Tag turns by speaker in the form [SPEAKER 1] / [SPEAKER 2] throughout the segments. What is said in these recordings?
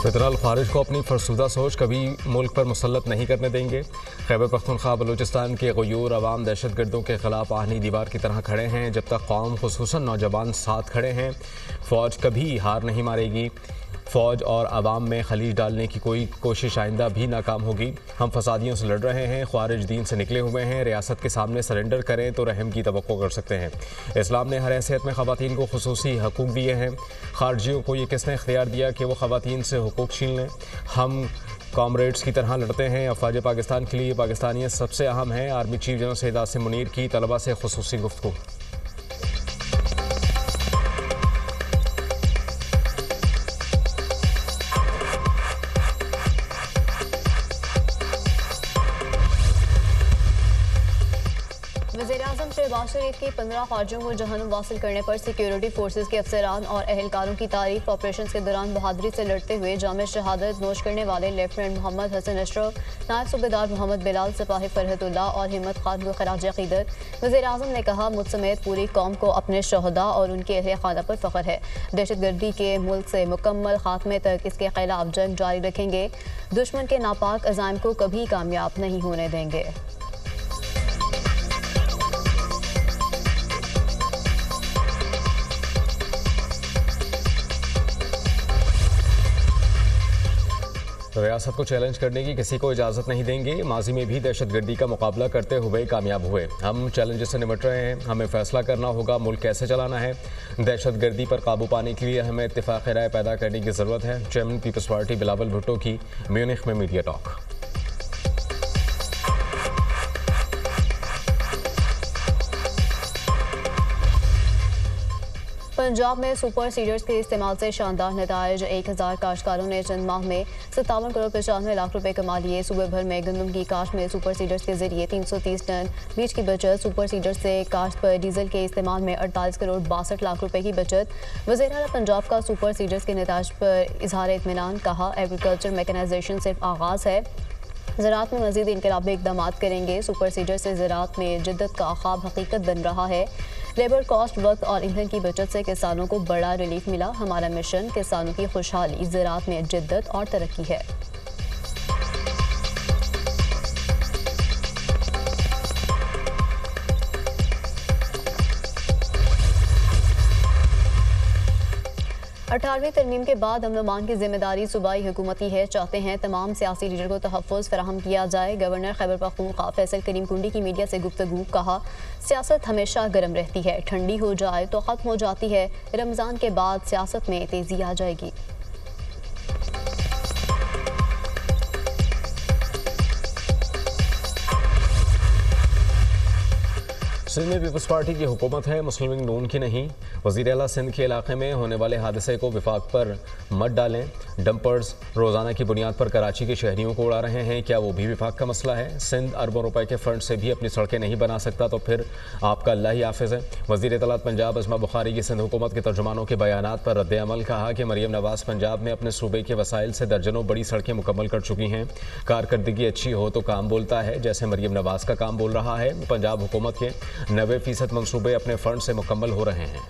[SPEAKER 1] Federal खारिज को अपनी फरसुदा सोच कभी मुल्क पर मुसल्लत नहीं करने देंगे। खैबर पख्तूनख्वा बलूचिस्तान के गयूर अवाम दहशत गर्दों के खिलाफ आहनी दीवार की तरह खड़े हैं। जब तक कौम खुसूसन नौजवान साथ खड़े हैं, फ़ौज कभी हार नहीं मारेगी। फ़ौज और आवाम में खलीज डालने की कोई कोशिश आइंदा भी नाकाम होगी। हम फसादियों से लड़ रहे हैं, ख्वारिज दीन से निकले हुए हैं। रियासत के सामने सरेंडर करें तो रहम की तवक्को कर सकते हैं। इस्लाम ने हर हैसियत में ख़वातीन को खुसूसी हकूक़ दिए हैं। खारजियों को ये किसने इख्तियार दिया कि वो ख़वातीन से हुकूक छीन लें? हम कॉमरेड्स की तरह लड़ते हैं। अफवाज पाकिस्तान के लिए पाकिस्तानियत सबसे अहम है। Army chief general Syed Asim Munir की तलबा से खुसूसी गुफ्तगू।
[SPEAKER 2] वज़ीर-ए-आज़म शहबाज शरीफ के 15 ख्वारिजियों को जहन्नुम वासिल करने पर सिक्योरिटी फोर्सेज के अफसरान और अहलकारों की तारीफ। ऑपरेशन के दौरान बहादुरी से लड़ते हुए जामे शहादत नोश करने वाले लेफ्टिनेंट मोहम्मद हसन अशरफ, नायब सूबेदार मोहम्मद बिलाल, सिपाही फरहतुल्लाह और हिम्मत खान को खराज अक़ीदत। वज़ीर-ए-आज़म ने कहा, मुझ समेत पूरी कौम को अपने शहदा और उनके अहले खाना पर फ़ख्र है। दहशतगर्दी के मुल्क से मुकम्मल खात्मे तक इसके खिलाफ जंग जारी रखेंगे। दुश्मन के नापाक अज़ाइम को कभी कामयाब नहीं होने देंगे।
[SPEAKER 1] रियासत को चैलेंज करने की किसी को इजाज़त नहीं देंगे। माजी में भी दहशतगर्दी का मुकाबला करते हुए कामयाब हुए। हम चैलेंज से निपट रहे हैं। हमें फैसला करना होगा मुल्क कैसे चलाना है। दहशतगर्दी पर काबू पाने के लिए हमें इत्तेफाक राय पैदा करने की ज़रूरत है। चेयरमैन पीपल्स पार्टी बिलावल भुट्टो की म्यूनिख में मीडिया टॉक।
[SPEAKER 2] पंजाब में सुपर सीडर्स के इस्तेमाल से शानदार नताइज। 1000 काश्तकारों ने चंद माह में 57 करोड़ 95 लाख रुपए कमा लिए। सूबे भर में गंदम की काश्त में सुपर सीडर्स के जरिए 330 टन बीज की बचत। सुपर सीडर्स से काश्त पर डीजल के इस्तेमाल में 48 करोड़ 62 लाख रुपए की बचत। वज़ीर-ए-आला पंजाब का सुपर सीडर्स के नताइज पर इजहार इत्मीनान। कहा, एग्रीकल्चर मैकेनाइजेशन सिर्फ आगाज़ है, ज़राअत में मज़ीद इनकलाबी इक़दाम करेंगे। सुपर सीडर से ज़राअत में जिद्दत का ख्वाब हकीकत बन रहा है। लेबर कॉस्ट, वक्त और ईंधन की बचत से किसानों को बड़ा रिलीफ मिला। हमारा मिशन किसानों की खुशहाली, ज़राअत में जिद्दत और तरक्की है। अठारहवीं तरमीम के बाद अमन अमान की जिम्मेदारी सूबाई हुकूमत की है। चाहते हैं तमाम सियासी लीडर को तहफ़्फ़ुज़ फराहम किया जाए। गवर्नर खैबर पख्तूनख्वा फैसल करीम कुंडी की मीडिया से गुफ्तगू। कहा, सियासत हमेशा गर्म रहती है, ठंडी हो जाए तो ख़त्म हो जाती है। रमज़ान के बाद सियासत में तेज़ी आ जाएगी।
[SPEAKER 1] सिंध में पीपल्स पार्टी की हुकूमत है, मुस्लिम लीग नून की नहीं। वज़ीर-ए-आला सिंध के इलाके में होने वाले हादसे को विफाक पर मत डालें। डंपर्स रोज़ाना की बुनियाद पर कराची के शहरियों को उड़ा रहे हैं, क्या वो भी विफाक का मसला है? सिंध अरबों रुपए के फंड से भी अपनी सड़कें नहीं बना सकता तो फिर आपका अल्लाह ही हाफिज़ है। वज़ीर इत्तलात पंजाब अज़मा बुखारी की सिंध हुकूमत के तर्जुमानों के बयानात पर रद्द अमल। कहा कि मरियम नवाज़ पंजाब में अपने सूबे के वसाइल से दर्जनों बड़ी सड़कें मुकम्मल कर चुकी हैं। कारकर्दगी अच्छी हो तो काम बोलता है, जैसे मरियम नवाज़ का काम बोल रहा है। पंजाब हुकूमत के 90% मंसूबे अपने फंड से मुकम्मल हो रहे हैं।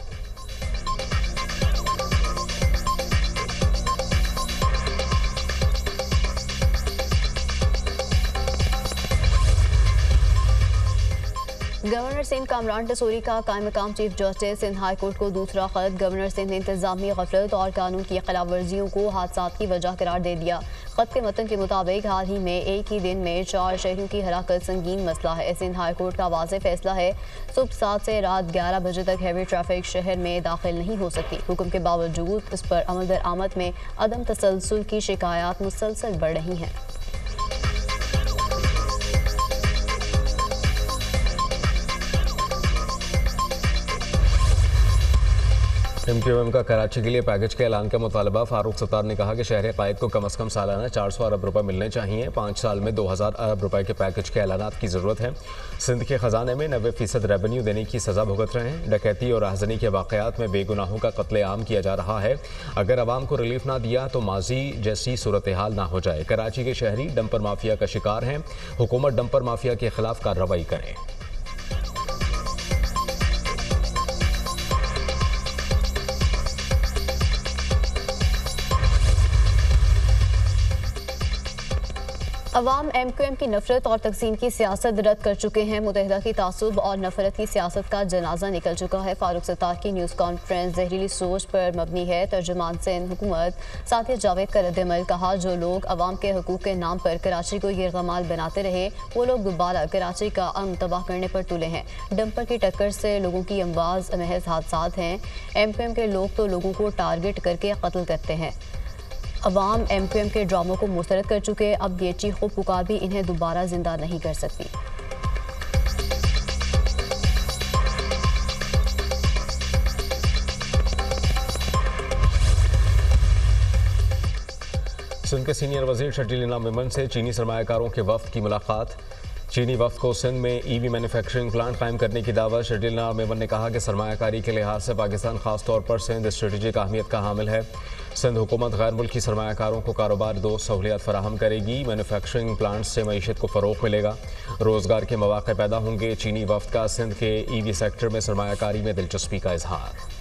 [SPEAKER 2] गवर्नर सिंध कामरान टसूरी का कायम मकाम chief justice Sindh high court को दूसरा खत। गवर्नर सिंध ने इंतजामी गफलत और कानून की खिलाफ वर्जियों को हादसात की वजह करार दे दिया। खत के मतन के मुताबिक हाल ही में एक ही दिन में 4 शहरों की हलाकत संगीन मसला है। सिंध हाई कोर्ट का वाज़ेह फैसला है, सुबह 7 से रात 11 बजे तक हैवी ट्रैफिक शहर में दाखिल नहीं हो सकती। हुक्म के बावजूद इस पर अमल दरामद में अदम तसलसल की शिकायत मुसलसल बढ़ रही हैं।
[SPEAKER 1] MQM का कराची के लिए पैकेज के ऐलान का मुतालबा। फारूक सत्तार ने कहा कि शहर कायद को कम अज़ कम सालाना 400 अरब रुपए मिलने चाहिए। 5 साल में 2000 अरब रुपए के पैकेज के ऐलानात की ज़रूरत है। सिंध के ख़जाने में 90% रेवेन्यू देने की सज़ा भुगत रहे हैं। डकैती और राहज़नी के वाक़यात में बेगुनाहों का कत्लेआम किया जा रहा है। अगर आवाम को रिलीफ ना दिया तो माजी जैसी सूरत हाल ना हो जाए। कराची के शहरी डंपर माफिया का शिकार हैं। हुकूमत डंपर माफिया के खिलाफ कार्रवाई करे।
[SPEAKER 2] अवाम MQM की नफरत और तकसीम की सियासत रद्द कर चुके हैं। मुतहदा की तासुब और नफरत की सियासत का जनाजा निकल चुका है। फारूक सत्तार की न्यूज़ कॉन्फ्रेंस जहरीली सोच पर मबनी है। तर्जुमान सिंध हुकूमत साथिया जावेद का रद्द-ए-अमल, कहा जो लोग अवाम के हकूक़ के नाम पर कराची को यरगमाल बनाते रहे वो लोग दोबारा कराची का अमन तबाह करने पर तुले हैं। डंपर की टक्कर से लोगों की अमवाज महज हादसात हैं। MQM के लोग तो लोगों को टारगेट करके कत्ल करते हैं। अवाम MQM के ड्रामों को मुस्तरद कर चुके, अब ये चीखो पुकार भी इन्हें दोबारा जिंदा नहीं कर सकती।
[SPEAKER 1] सिंध के सीनियर वजीर शर्जील इनाम मेमन से चीनी सरमायाकारों के वफ्द की मुलाकात। चीनी वफ्द को सिंध में EV मैन्युफैक्चरिंग प्लांट कायम करने की दावत। शर्जील इनाम मेमन ने कहा कि सरमायाकारी के लिहाज से पाकिस्तान खास तौर पर सिंध स्ट्रेटेजिक अहमियत का हामिल है। सिंध हुकूमत गैर मुल्की सरमायाकारों को कारोबार दो सहूलियात फराहम करेगी। मैन्युफैक्चरिंग प्लांट से मईशत को फ़रोग़ मिलेगा, रोज़गार के मौक़े पैदा होंगे। चीनी वफ्द का सिंध के EV सेक्टर में सरमायाकारी में दिलचस्पी का इजहार।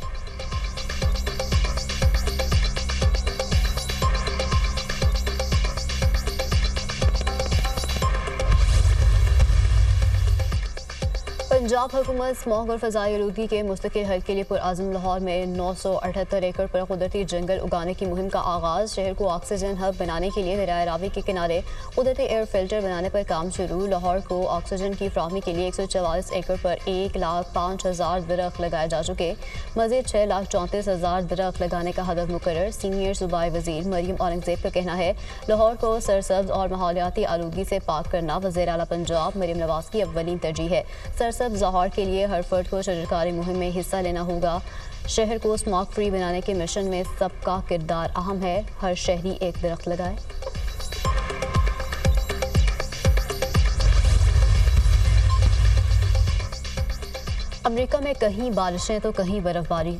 [SPEAKER 2] पंजाब हुकूमत स्मॉग और फ़ज़ाई आलूदगी के मुस्तकिल हल के लिए पुरआज़म लाहौर में 978 एकड़ पर कुदरती जंगल उगाने की मुहिम का आगाज़। शहर को ऑक्सीजन हब बनाने के लिए दरियाए रावी के किनारे कुदरती एयर फिल्टर बनाने पर काम शुरू। लाहौर को ऑक्सीजन की फ्राहमी के लिए 144 एकड़ पर 1,05,000 दरख्त लगाए जा चुके। मज़ीद 6,34,000 दरख्त लगाने का हदफ मुकर्रर। सीनियर सूबाई वज़ीर मरीम औरंगज़ेब का कहना है लाहौर को सरसब्ज और माहौलियाती आलूदगी से पाक करना वज़ीर आला पंजाब मरीम नवाज़ की अव्वलीन तरजीह है। सरसब्ज लाहौर के लिए हर फर्द को शजरकारी मुहिम में हिस्सा लेना होगा। शहर को स्मॉग फ्री बनाने के मिशन में सबका किरदार अहम है। हर शहरी एक दरख्त लगाए। अमेरिका में कहीं बारिशें तो कहीं बर्फबारी।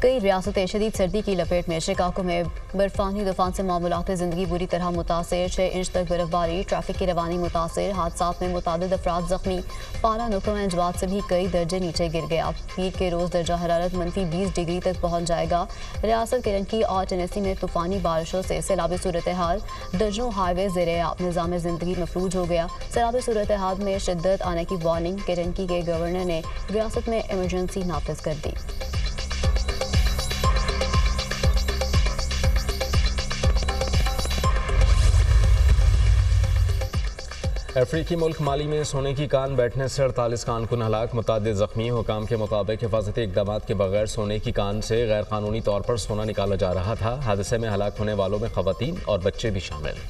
[SPEAKER 2] कई रियासतें शदीद सर्दी की लपेट में। शिकागो में बर्फानी तूफान से मामूलात ज़िंदगी बुरी तरह मुतासिर। 6 इंच तक बर्फबारी, ट्रैफिक की रवानी मुतासिर। हादसात में मुतादिद अफराद जख्मी। पारा नुकमा से भी कई दर्जे नीचे गिर गया। पीर के रोज़ दर्जा हरारत -20 डिग्री तक पहुँच जाएगा। रियासत केरंकी और टेनेसी में तूफ़ानी बारिशों से सैलाबी सूरत हाल। दर्जों हाईवे ज़ेर-ए-आब, निज़ाम ज़िंदगी मफलूज हो गया। सैलाबी सूरत हाल में शिद्दत आने की वार्निंग। केरंकी के गवर्नर ने रियासत में इमरजेंसी नाफिज कर दी।
[SPEAKER 1] अफ्रीकी मुल्क माली में सोने की कान बैठने से 48 कारकुन हलाक, मुतादिद जख्मी। हुकाम के मुताबिक हिफाजती इक़दामात के बगैर सोने की कान से गैर कानूनी तौर पर सोना निकाला जा रहा था। हादसे में हलाक होने वालों में ख़वातीन और बच्चे भी शामिल।